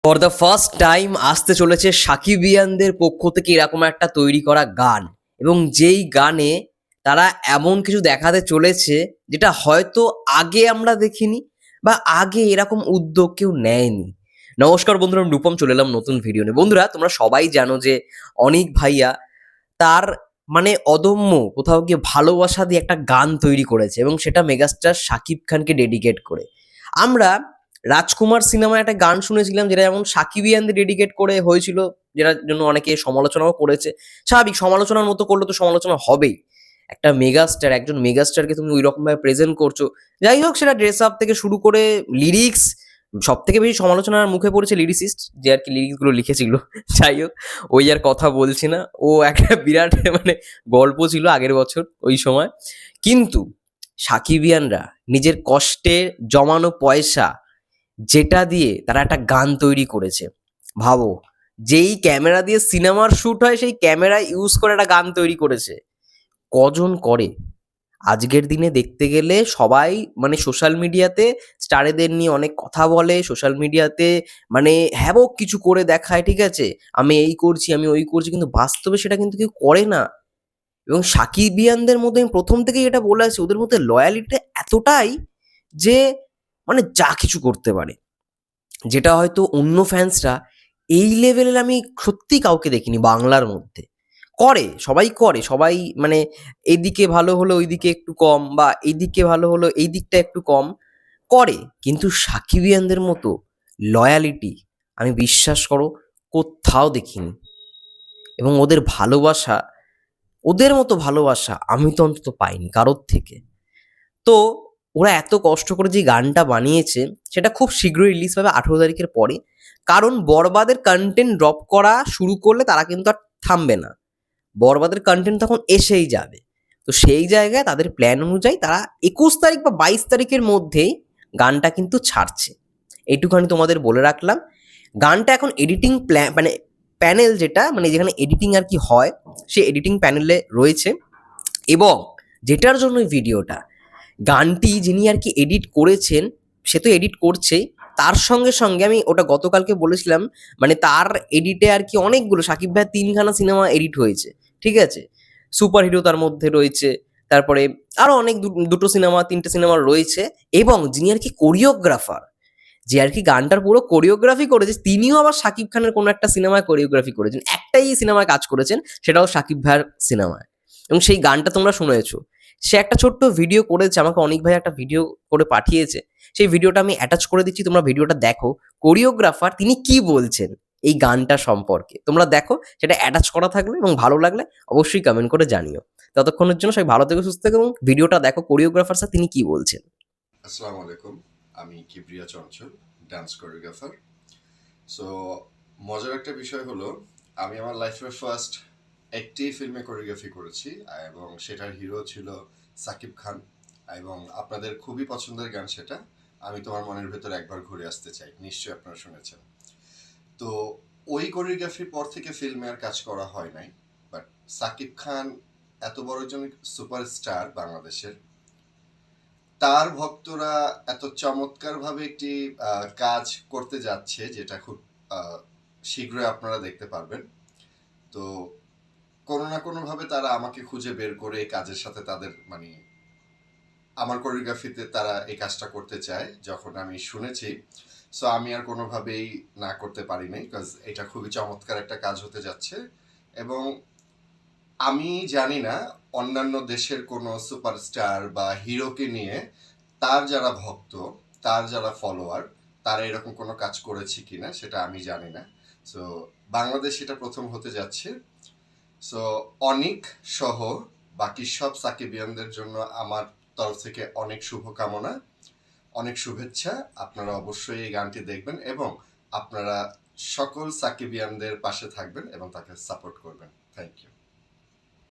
For the first time আসতে চলেছে সাকিবিয়ানদের পক্ষ থেকে এরকম একটা তৈরি করা গান, এবং যেই গানে তারা এমন কিছু দেখাতে চলেছে যেটা হয়তো আগে আমরা দেখিনি বা আগে এরকম উদ্যোগ কেউ নেয়নি। নমস্কার বন্ধুরা, আমি রূপম চলে এলাম নতুন ভিডিও নিয়ে। বন্ধুরা, তোমরা সবাই জানো যে অনিক ভাইয়া তার মানে অদম্য কোথাও গিয়ে ভালোবাসা দিয়ে একটা গান তৈরি করেছে, এবং সেটা মেগাস্টার শাকিব খানকে ডেডিকেট করে। আমরা রাজকুমার সিনেমায় একটা গান শুনেছিলাম যেটা যেমন সাকিবিয়ানদের ডেডিকেট করে হয়েছিল, যেটার জন্য অনেকে সমালোচনাও করেছে। স্বাভাবিক, সমালোচনার মতো করলে তো সমালোচনা হবেই। একটা মেগাস্টার, একজন মেগাস্টারকে তুমি ওই রকম ভাবে প্রেজেন্ট করছো। যাই হোক, সেটা ড্রেস আপ থেকে শুরু করে লিরিক্স, সব থেকে বেশি সমালোচনার মুখে পড়েছে লিরিসিস্ট, যে আর কি লিরিক্স গুলো লিখেছিল। যাই হোক, ওই আর কথা বলছি না। ও একটা বিরাট মানে গল্প ছিল আগের বছর ওই সময়। কিন্তু সাকিবিয়ানরা নিজের কষ্টে জমানো পয়সা, যেটা দিয়ে তারা একটা গান তৈরি করেছে। ভাবো, যেই ক্যামেরা দিয়ে সিনেমার শুট হয় সেই ক্যামেরা ইউজ করে একটা গান তৈরি করেছে। কজন করে? আজকের দিনে দেখতে গেলে সবাই মানে সোশ্যাল মিডিয়াতে স্টারেদের নিয়ে অনেক কথা বলে, সোশ্যাল মিডিয়াতে মানে হ্যাবক কিছু করে দেখায়, ঠিক আছে, আমি এই করছি, আমি ওই করছি, কিন্তু বাস্তবে সেটা কিন্তু কেউ করে না। এবং সাকিবিয়ানদের মধ্যে আমি প্রথম থেকেই এটা বলে আছি, ওদের মধ্যে লয়ালিটি এতটাই যে মানে যা কিছু করতে পারে, যেটা হয়তো অন্য ফ্যান্সরা এই লেভেলের আমি সত্যিই কাউকে দেখিনি বাংলার মধ্যে। করে, সবাই করে, সবাই মানে এদিকে ভালো হলো ওইদিকে একটু কম, বা এইদিকে ভালো হলো এই দিকটা একটু কম করে। কিন্তু সাকিবিয়ানদের মতো লয়ালিটি আমি বিশ্বাস করো কোথাও দেখিনি। এবং ওদের ভালোবাসা, ওদের মতো ভালোবাসা আমি তো অন্তত পাইনি কারোর থেকে। তো ওরা এত কষ্ট করে যে গানটা বানিয়েছে সেটা খুব শীঘ্রই রিলিজ পাবে 18 তারিখের পরে। কারণ বরবাদের কন্টেন্ট ড্রপ করা শুরু করলে তারা কিন্তু আর থামবে না। বরবাদের কন্টেন্ট তখন এসেই যাবে। তো সেই জায়গায় তাদের প্ল্যান অনুযায়ী তারা 21 তারিখ বা 22 তারিখের মধ্যেই গানটা কিন্তু ছাড়ছে। এইটুখানি তোমাদের বলে রাখলাম। গানটা এখন এডিটিং মানে প্যানেল, যেটা মানে যেখানে এডিটিং আর কি হয়, সেই এডিটিং প্যানেলে রয়েছে। এবং যেটার জন্য এই ভিডিওটা, গানটি যিনি আর কি এডিট করেছেন সে তো এডিট করছেই, তার সঙ্গে সঙ্গে আমি ওটা গতকালকে বলেছিলাম, মানে তার এডিটে আর কি অনেকগুলো সাকিব ভাইয়ের 3খানা সিনেমা এডিট হয়েছে, ঠিক আছে। সুপার হিরো তার মধ্যে রয়েছে, তারপরে আরো অনেক দুটো সিনেমা, 3টে সিনেমা রয়েছে। এবং যিনি আর কি কোরিওগ্রাফার, যে আর কি গানটার পুরো কোরিওগ্রাফি করেছে, তিনিও আবার শাকিব খানের কোনো একটা সিনেমায় কোরিওগ্রাফি করেছেন। একটাই সিনেমায় কাজ করেছেন, সেটাও শাকিব ভাইয়ের সিনেমায়। এবং সেই গানটা তোমরা শুনেছো। সে একটা ছোট্ট ভিডিও করেছে, আমাকে অনেক ভাই একটা ভিডিও করে পাঠিয়েছে। সেই ভিডিওটা আমি অ্যাটাচ করে দিচ্ছি, তোমরা ভিডিওটা দেখো। কোরিওগ্রাফার তিনি কি বলছেন এই গানটা সম্পর্কে তোমরা দেখো, সেটা অ্যাটাচ করা থাকলে, এবং ভালো লাগলে অবশ্যই কমেন্ট করে জানিও। ততক্ষণের জন্য সবাই ভালো থেকো, সুস্থ থেকো, এবং ভিডিওটা দেখো কোরিওগ্রাফার স্যার তিনি কি বলছেন। আসসালামু আলাইকুম, আমি কিবরিয়া চঞ্চল, ডান্স কোরিওগ্রাফার। সো মজার একটা বিষয় হলো, আমি আমার লাইফের ফার্স্ট একটি ফিল্মে কোরিওগ্রাফি করেছি, এবং সেটার হিরো ছিল সাকিব খান। এবং আপনাদের খুবই পছন্দের গান সেটা, আমি তোমার মনের ভেতর একবার ঘুরে আসতে চাই, নিশ্চয়ই আপনারা শুনেছেন। তো ওই কোরিওগ্রাফির পর থেকে ফিল্মে আর কাজ করা হয় নাই। বাট সাকিব খান এত বড় একজন সুপারস্টার বাংলাদেশের, তার ভক্তরা এত চমৎকারভাবে একটি কাজ করতে যাচ্ছে, যেটা খুব শীঘ্রই আপনারা দেখতে পারবেন। তো কোনো না কোনোভাবে তারা আমাকে খুঁজে বের করে এই কাজের সাথে তাদের মানে আমার কোরিওগ্রাফিতে তারা এই কাজটা করতে চায় যখন আমি শুনেছি। সো আমি আর কোনোভাবেই না করতে পারি নাই, বিকজ এটা খুবই চমৎকার একটা কাজ হতে যাচ্ছে। এবং আমি জানি না অন্যান্য দেশের কোনো সুপারস্টার বা হিরোকে নিয়ে তার যারা ভক্ত, তার যারা ফলোয়ার, তারা এরকম কোনো কাজ করেছে কিনা সেটা আমি জানি না। সো বাংলাদেশ এটা প্রথম হতে যাচ্ছে। সো অনিক সহ বাকি সব সাকিবিয়ানদের জন্য আমার তরফ থেকে অনেক শুভকামনা, অনেক শুভেচ্ছা। আপনারা অবশ্যই এই গানটি দেখবেন এবং আপনারা সকল সাকিবিয়ানদের পাশে থাকবেন এবং তাকে সাপোর্ট করবেন। Thank you.